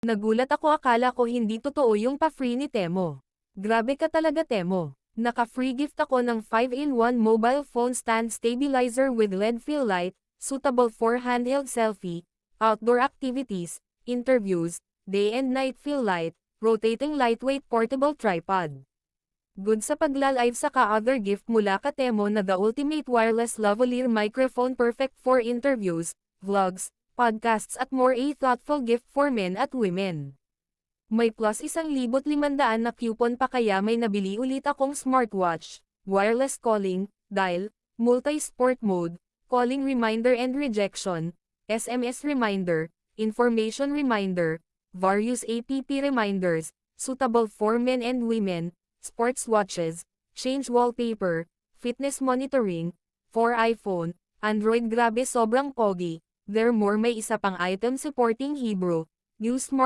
Nagulat ako, akala ko hindi totoo yung pa-free ni Temo. Grabe ka talaga, Temo. Naka-free gift ako ng 5-in-1 mobile phone stand stabilizer with LED fill light, suitable for handheld selfie, outdoor activities, interviews, day and night fill light, rotating lightweight portable tripod. Good sa pagla-live. Saka other gift mula ka, Temo, na the ultimate wireless lavalier microphone, perfect for interviews, vlogs, podcasts at more. A thoughtful gift for men at women. May plus 1,500 na coupon pa, kaya may nabili ulit akong smartwatch, wireless calling, dial, multi-sport mode, calling reminder and rejection, SMS reminder, information reminder, various app reminders, suitable for men and women, sports watches, change wallpaper, fitness monitoring, for iPhone, Android. Grabe, sobrang pogi. There more, may isa pang item supporting Hebrew, new smart